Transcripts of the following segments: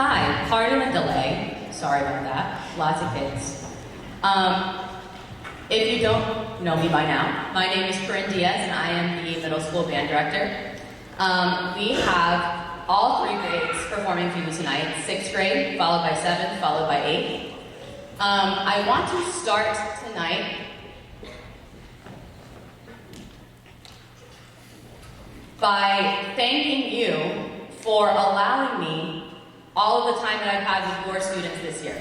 Hi, pardon the delay. Sorry about that. Lots of kids. If you don't know me by now, my name is Corinne Diaz and I am the middle school band director. We have all three grades performing for you tonight. 6th grade, followed by 7th, followed by 8th. I want to start tonight by thanking you for allowing me all of the time that I've had with your students this year.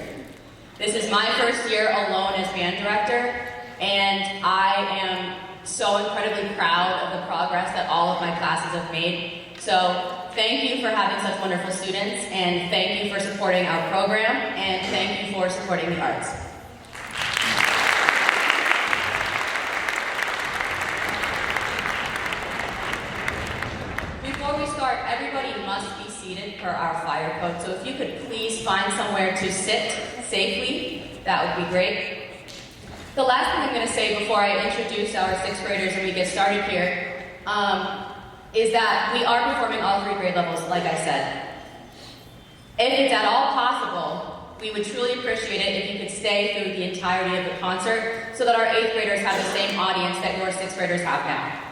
This is my first year alone as band director, and I am so incredibly proud of the progress that all of my classes have made. So thank you for having such wonderful students, and thank you for supporting our program, and thank you for supporting the arts. Before we start, everybody must be seated per our fire code, so if you could please find somewhere to sit safely, that would be great. The last thing I'm going to say before I introduce our 6th graders and we get started here is that we are performing all 3 grade levels, like I said. If it's at all possible, we would truly appreciate it if you could stay through the entirety of the concert so that our 8th graders have the same audience that your 6th graders have now.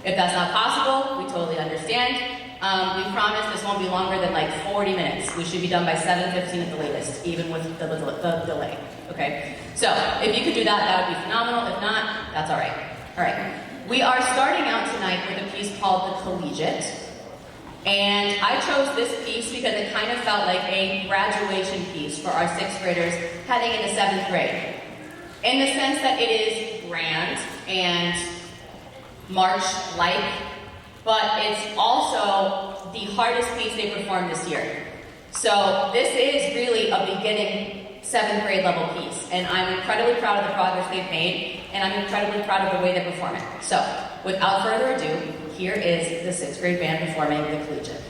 If that's not possible, we totally understand. We promise this won't be longer than like 40 minutes. We should be done by 7:15 at the latest, even with the delay, okay? So, if you could do that, that would be phenomenal. If not, that's all right. All right. We are starting out tonight with a piece called The Collegiate. And I chose this piece because it kind of felt like a graduation piece for our 6th graders heading into 7th grade. In the sense that it is grand and march-like, but it's also the hardest piece they performed this year. So this is really a beginning 7th grade level piece, and I'm incredibly proud of the progress they've made, and I'm incredibly proud of the way they perform it. So, without further ado, here is the 6th grade band performing The Collegiate.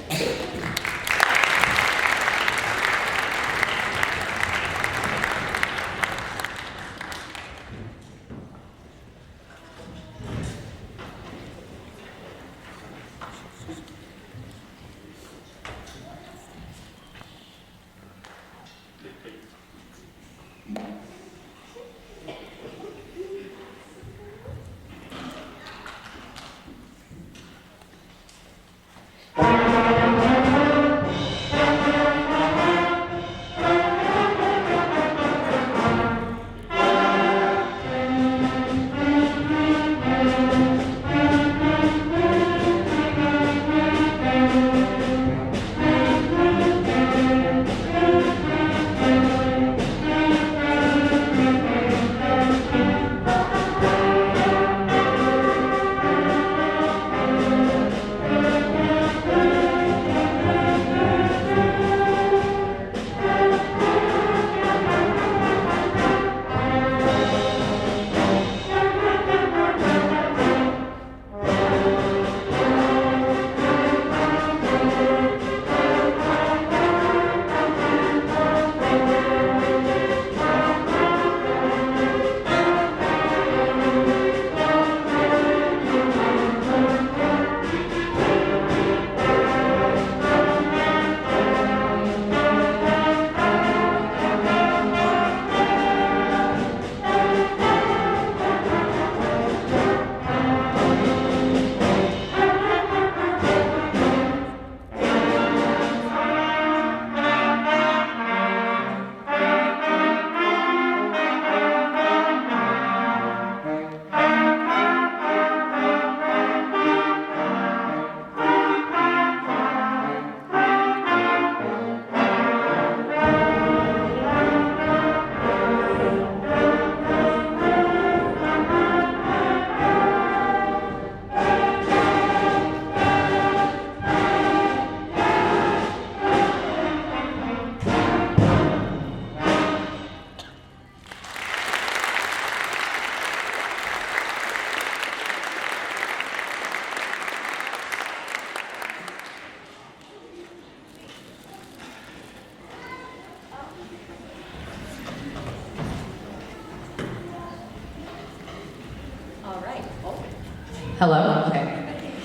Hello? Okay.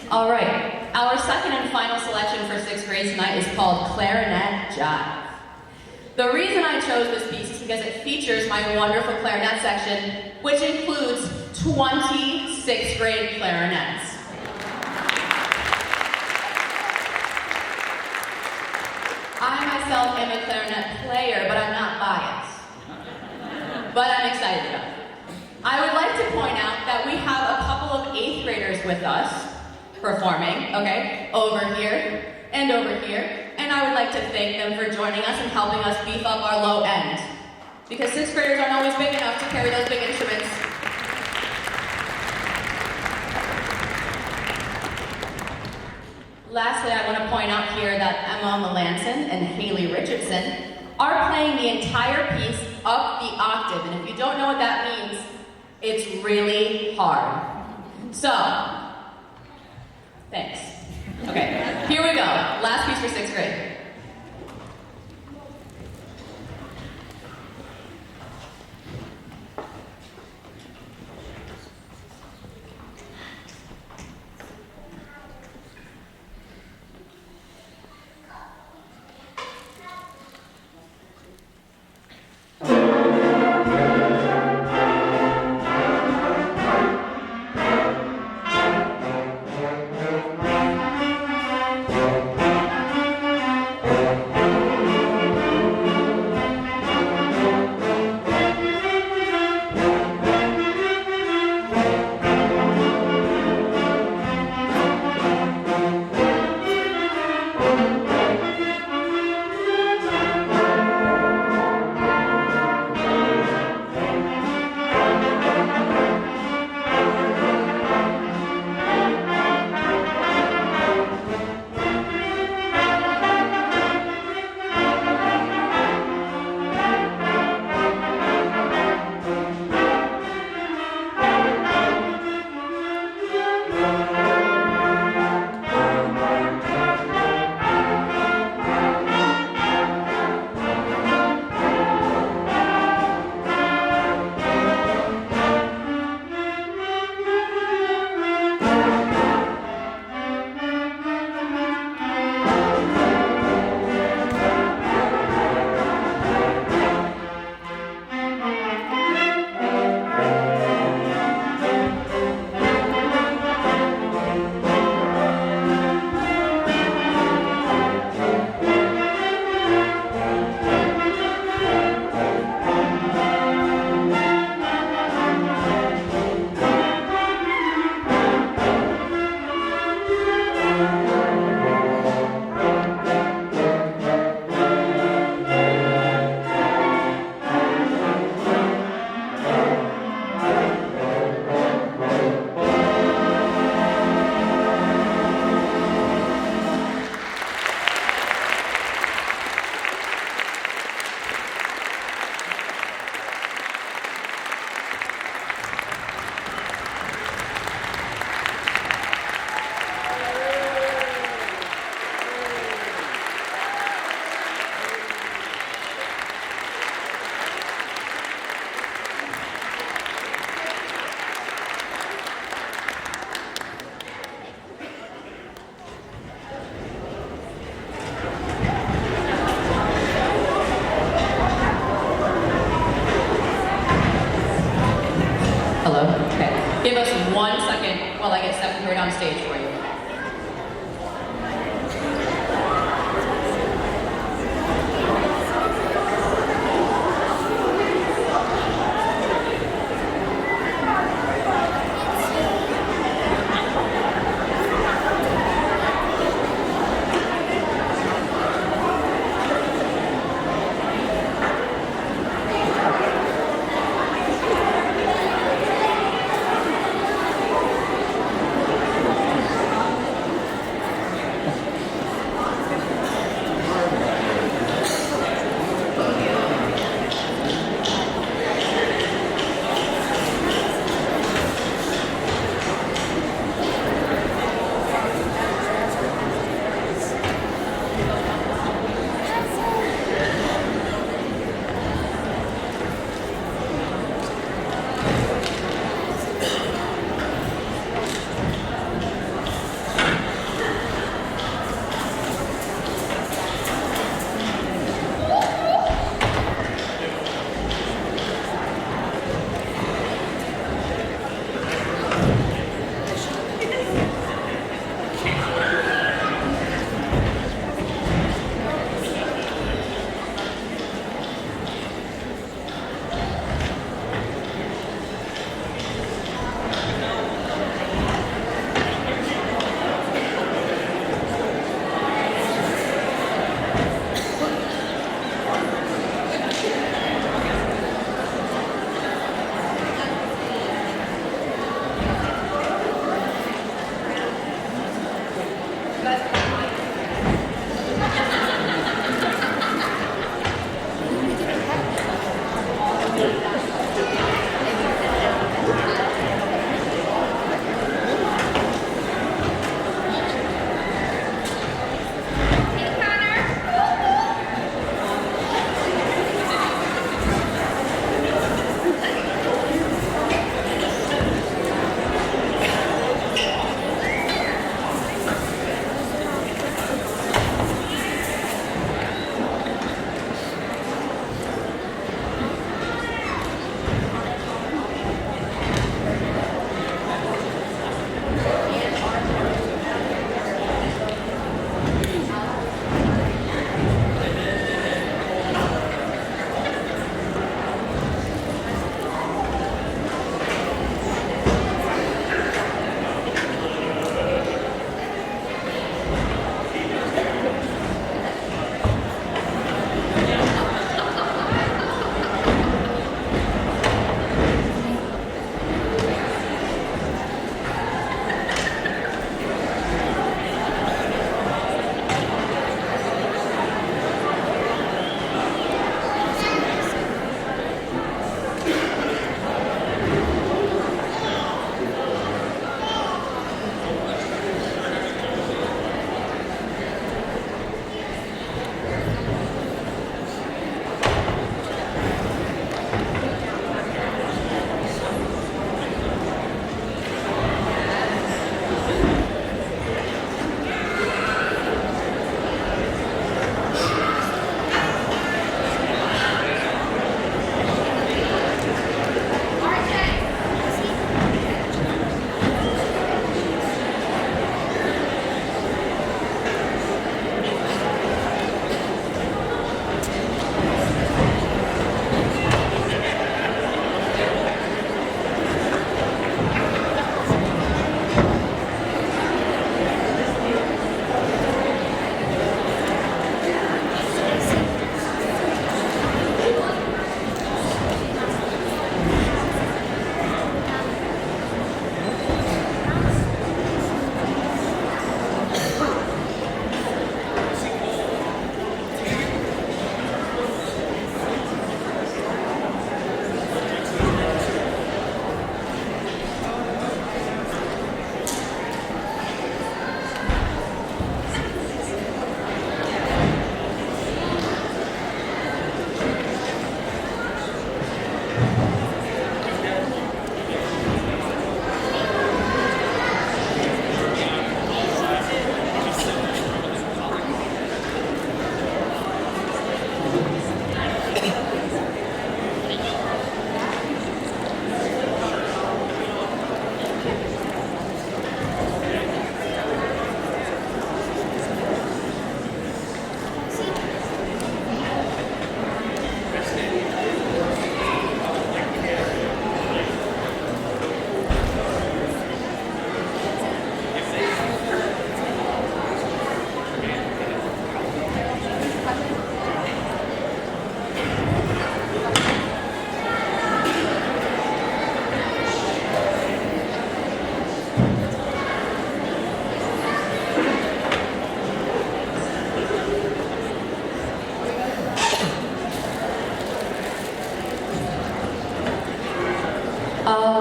All right. Our second and final selection for 6th grade tonight is called Clarinet Jive. The reason I chose this piece is because it features my wonderful clarinet section, which includes 20 sixth grade clarinets. I myself am a clarinet player, but I'm not biased. But I'm excited about it. I would like to point out that we have a couple of 8th graders with us performing, okay, over here and over here. And I would like to thank them for joining us and helping us beef up our low end. Because 6th graders aren't always big enough to carry those big instruments. Lastly, I want to point out here that Emma Melanson and Haley Richardson are playing the entire piece up the octave. And if you don't know what that means, it's really hard. So, thanks. Okay, here we go. Last piece for 6th grade. Give us 1 second while I get 7th grade on stage for you.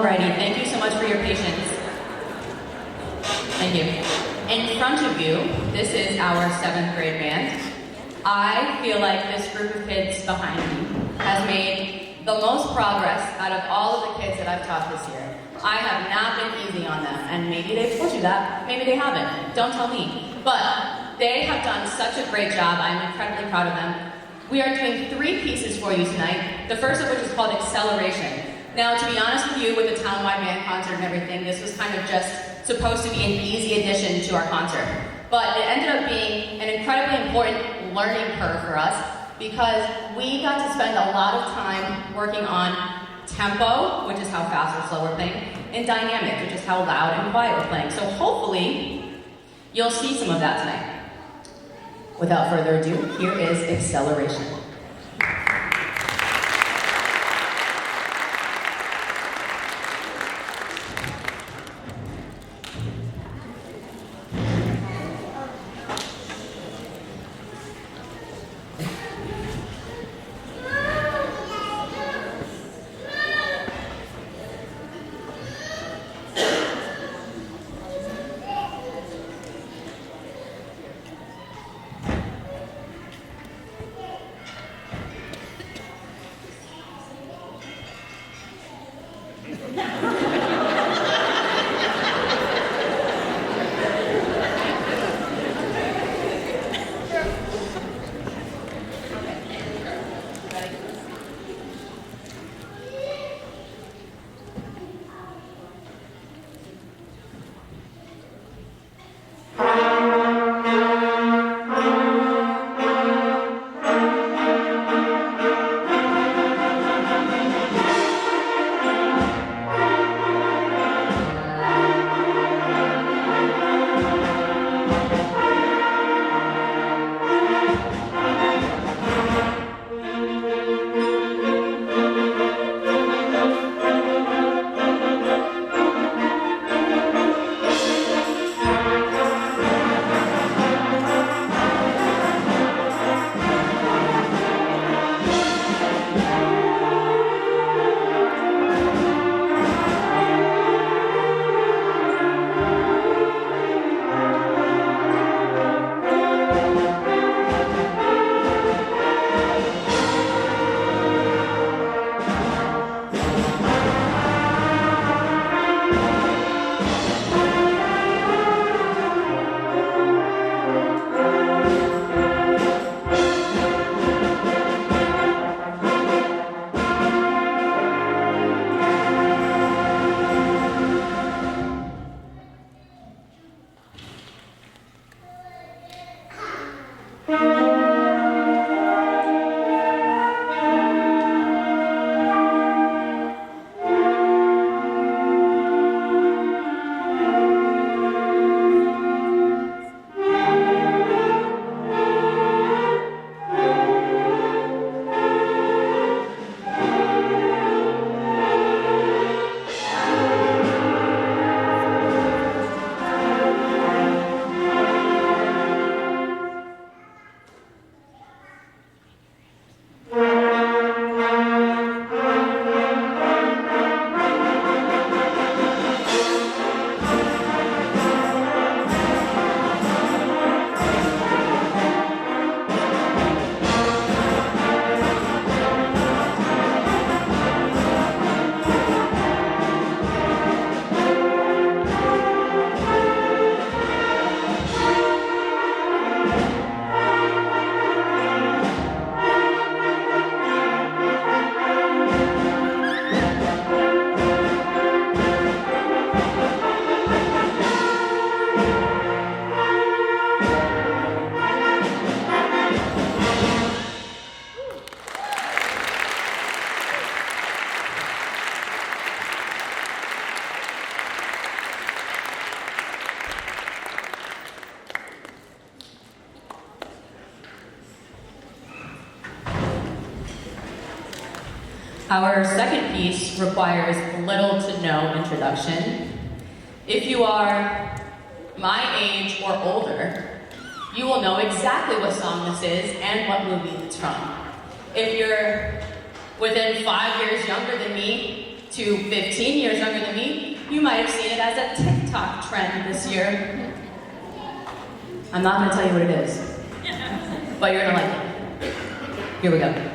Alrighty, thank you so much for your patience. Thank you. In front of you, this is our 7th grade band. I feel like this group of kids behind me has made the most progress out of all of the kids that I've taught this year. I have not been easy on them, and maybe they've told you that, maybe they haven't. Don't tell me. But they have done such a great job. I'm incredibly proud of them. We are doing 3 pieces for you tonight, the first of which is called Acceleration. Now, to be honest with you, with the town-wide band concert and everything, this was kind of just supposed to be an easy addition to our concert. But it ended up being an incredibly important learning curve for us because we got to spend a lot of time working on tempo, which is how fast or slow we're playing, and dynamic, which is how loud and quiet we're playing. So hopefully, you'll see some of that tonight. Without further ado, here is Acceleration. Our second piece requires little to no introduction. If you are my age or older, you will know exactly what song this is and what movie it's from. If you're within 5 years younger than me, to 15 years younger than me, you might have seen it as a TikTok trend this year. I'm not gonna tell you what it is, but you're gonna like it. Here we go.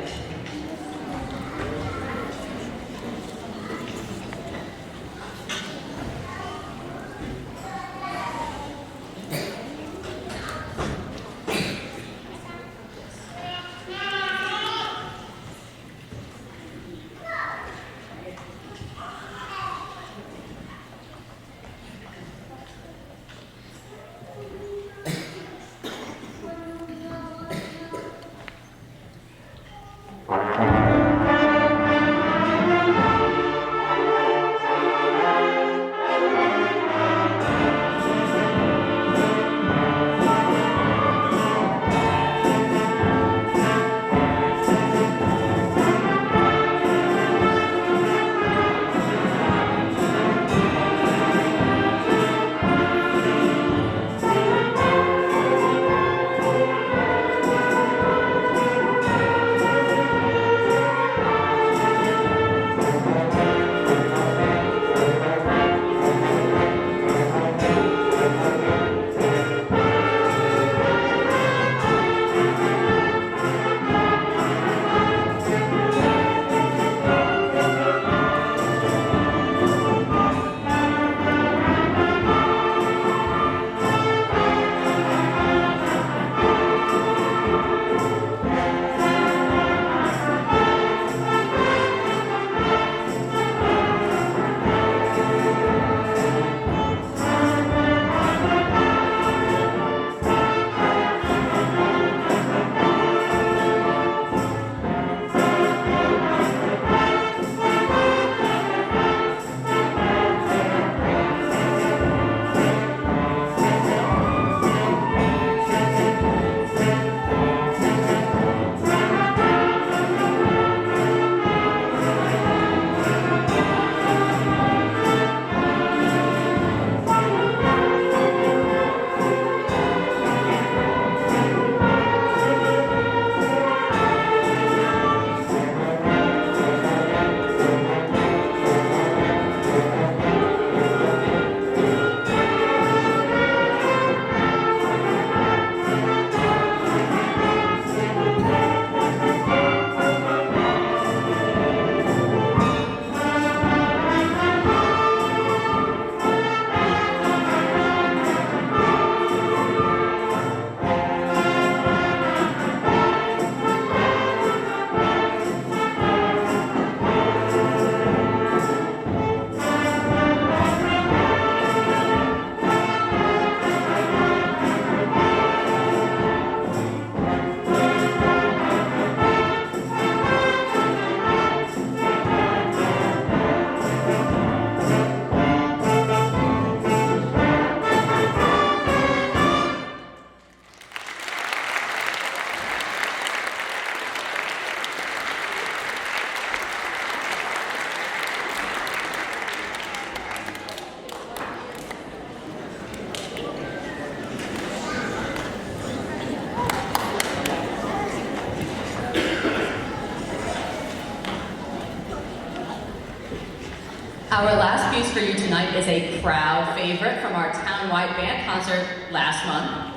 Our last piece for you tonight is a crowd favorite from our town-wide band concert last month.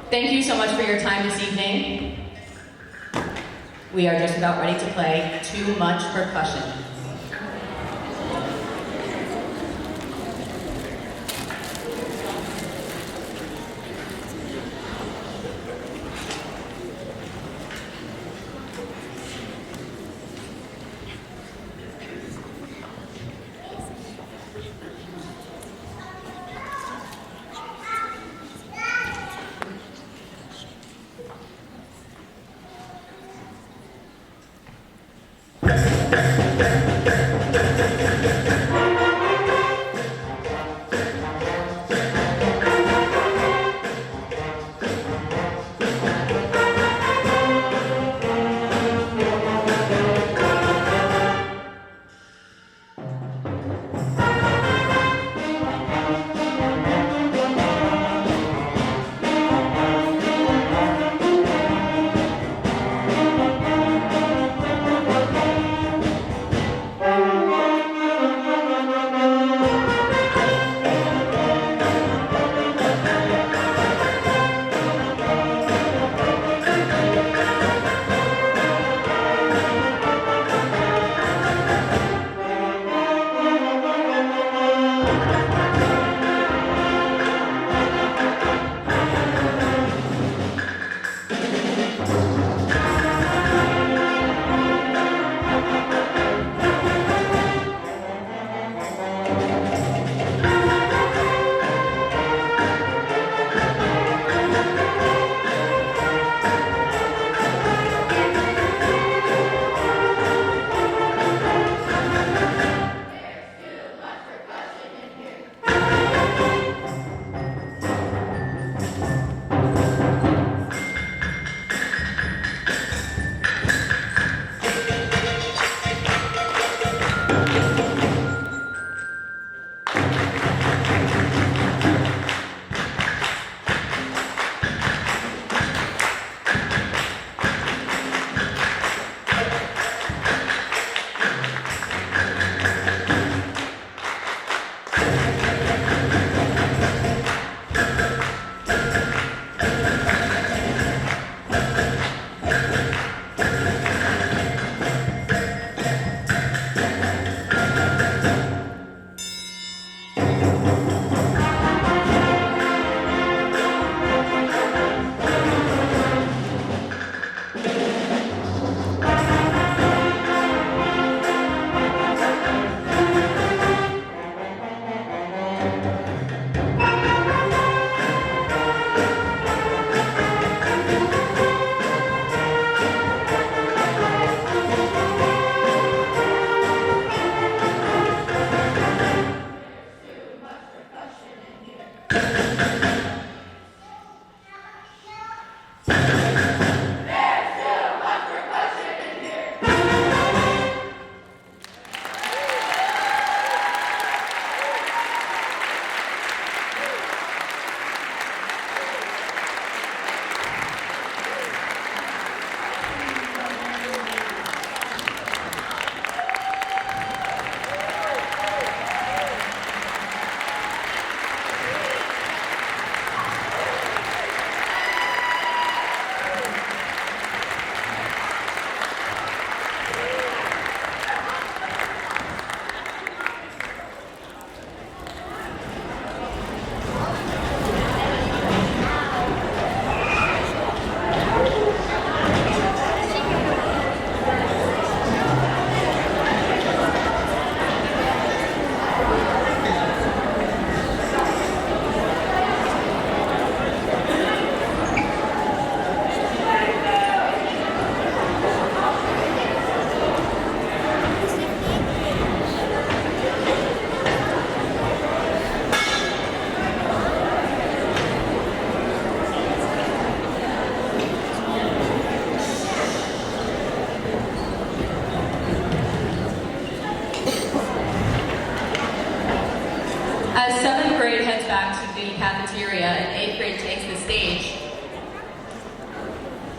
Thank you so much for your time this evening. We are just about ready to play Too Much Percussion.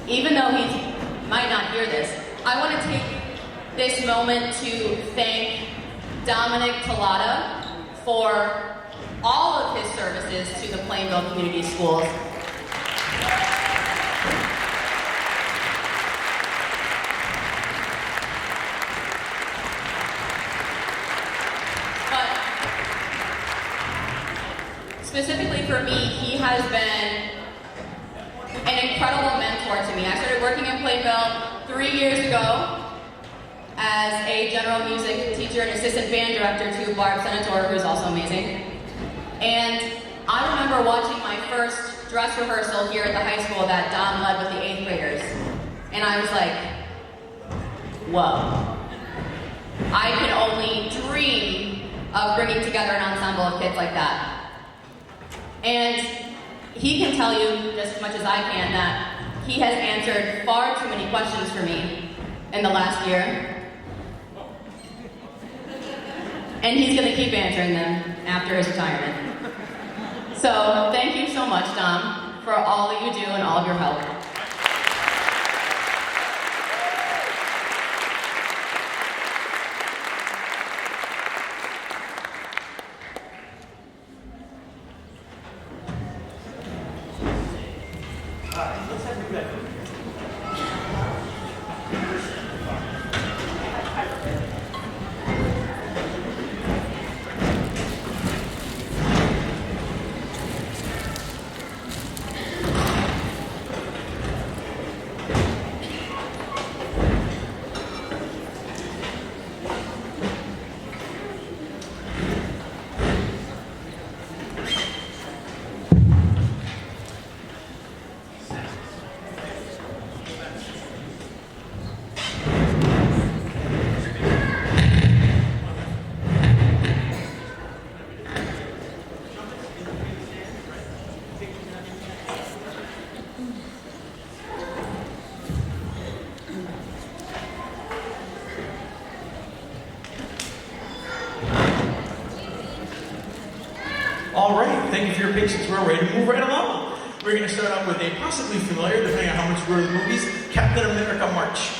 even though he might not hear this, I want to take this moment to thank Dominic Tallada for all of his services to the Plainville Community Schools. But specifically for me, he has been an incredible mentor to me. I started working in Plainville 3 years ago as a general music teacher and assistant band director to Barb Senator, who's also amazing. And I remember watching my first dress rehearsal here at the high school that Dom led with the 8th graders. And I was like, whoa. I could only dream of bringing together an ensemble of kids like that. And he can tell you just as much as I can that he has answered far too many questions for me in the last year. And he's going to keep answering them after his retirement. So thank you so much, Dom, for all that you do and all of your help. All right, thank you for your patience. We're ready to move right along. We're going to start off with a possibly familiar, depending on how much you go to the movies, Captain America March.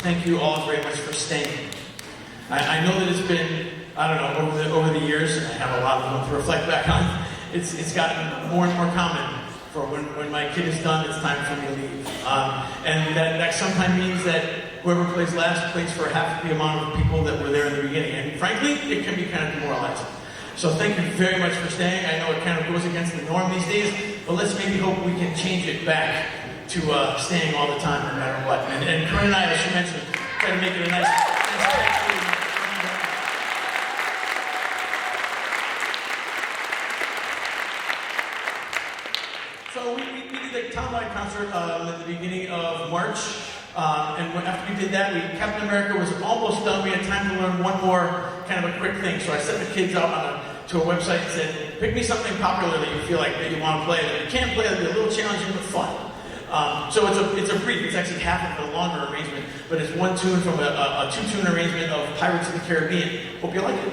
thank you all very much for staying. I know that it's been, I don't know, over the years, and I have a lot of them to reflect back on, it's gotten more and more common for when my kid is done, it's time for me to leave. And that sometimes means that whoever plays last plays for half the amount of people that were there in the beginning. And frankly, it can be kind of demoralizing. So thank you very much for staying. I know it kind of goes against the norm these days, but let's maybe hope we can change it back to staying all the time, no matter what. And Corinne and I, as she mentioned, try to make it a nice So we did a town-wide concert at the beginning of March, and after we did that, Captain America was almost done. We had time to learn one more kind of a quick thing. So I sent the kids out to a website and said, pick me something popular that you feel like that you want to play. That you can't play, that'll be a little challenging but fun. So it's a brief. It's actually half of a longer arrangement, but it's one tune from a two-tune arrangement of Pirates of the Caribbean. Hope you like it.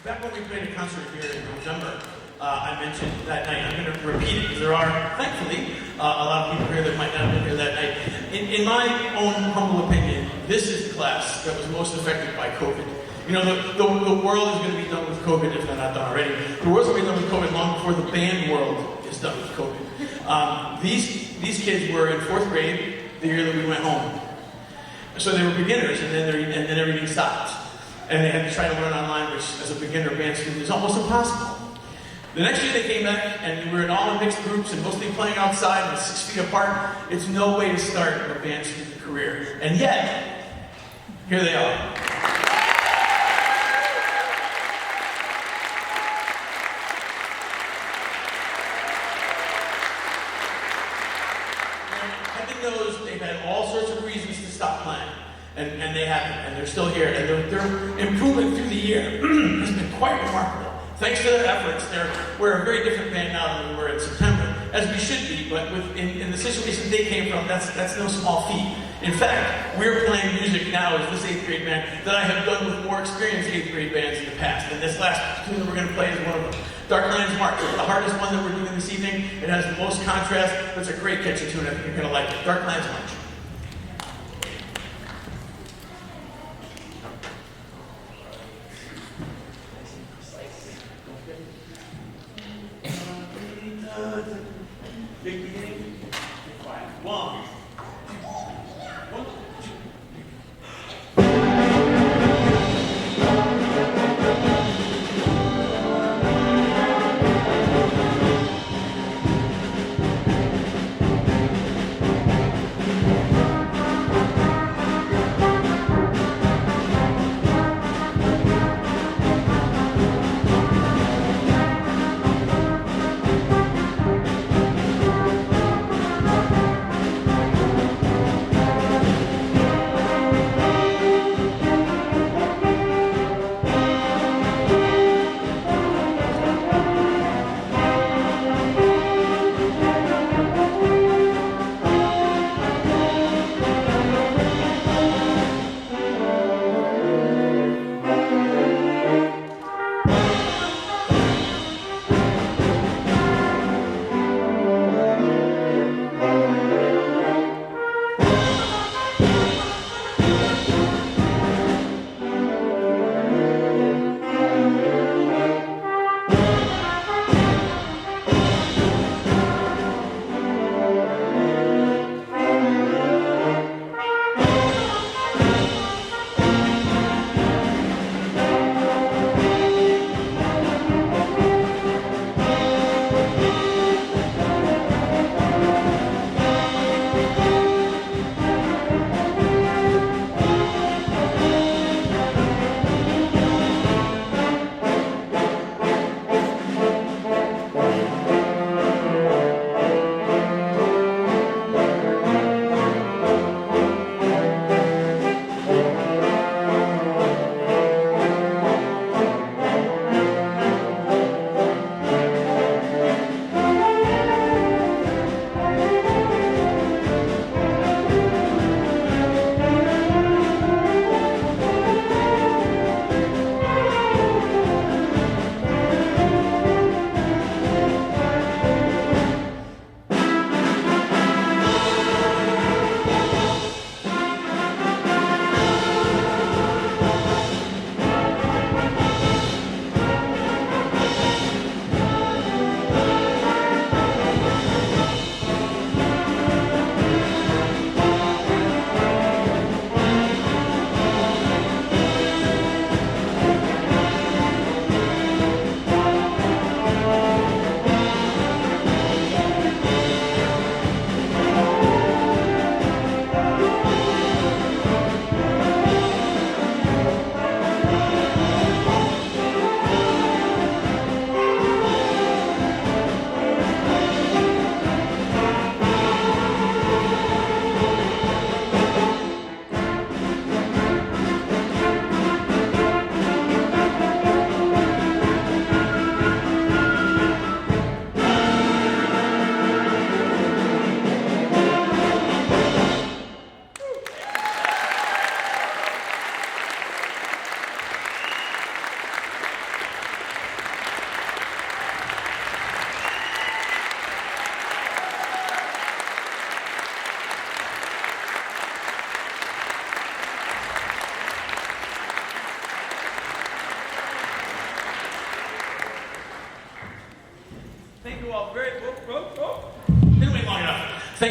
Back when we played a concert here in November, I mentioned that night, I'm going to repeat it because there are, thankfully, a lot of people here that might not have been here that night. In my own humble opinion, this is the class that was most affected by COVID. You know, the world is going to be done with COVID if they're not done already. The world's going to be done with COVID long before the band world is done with COVID. These kids were in 4th grade the year that we went home. So they were beginners, and then everything stopped. And they had to try to learn online, which as a beginner band student is almost impossible. The next year they came back, and we were in all in mixed groups and mostly playing outside and 6 feet apart. It's no way to start a band student career. And yet, here they are. Heaven knows they've had all sorts of reasons to stop playing. And they haven't, and they're still here. And their improvement through the year has been quite remarkable. Thanks to their efforts, we're a very different band now than we were in September, as we should be, but in the situation they came from, that's no small feat. In fact, we're playing music now as this 8th grade band that I have done with more experienced 8th grade bands in the past. And this last tune that we're going to play is one of them. Dark Lands March. It's the hardest one that we're doing this evening. It has the most contrast, but it's a great catchy tune. I think you're going to like it. Dark Lands March. Big beginning, quiet. 1, 2, 1, 2.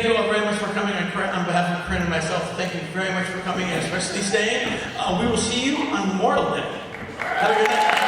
thank you all very much for coming on behalf of Corinne and myself. Thank you very much for coming and especially staying. We will see you on Memorial Day. Have a good night.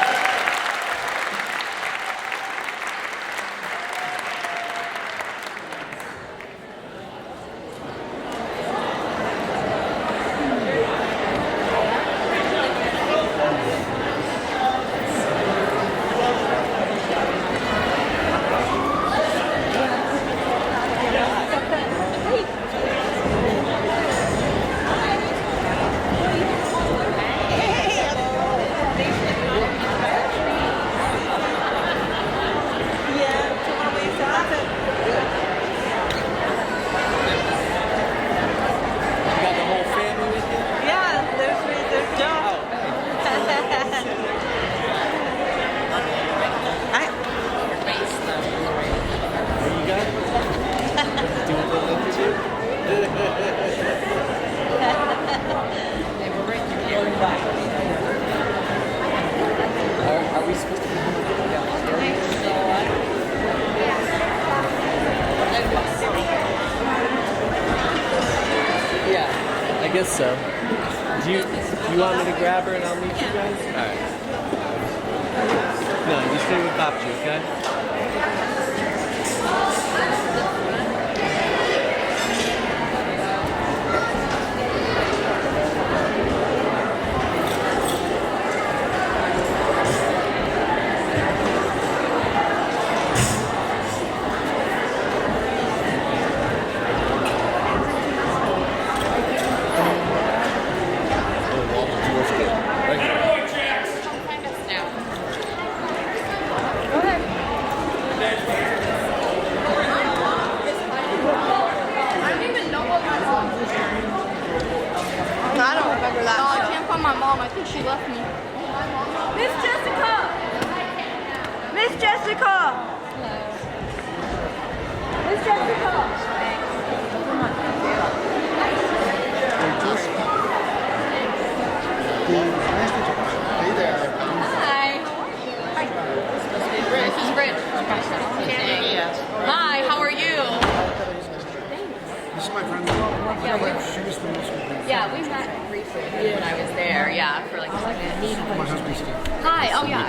Are we supposed to be Yeah, I guess so. Do you want me to grab her and I'll meet you guys? Alright. No, you stay with Babji, okay? I don't remember that. No, I can't find my mom. I think she left me. Miss Jessica! Miss Jessica! Miss Jessica! Hey there. Hi. Hi. This is Rich. Hi, how are you? This is my friend. Yeah, we met briefly when I was there. Yeah, for like a second. My husband's Steve. Hi. Oh yeah.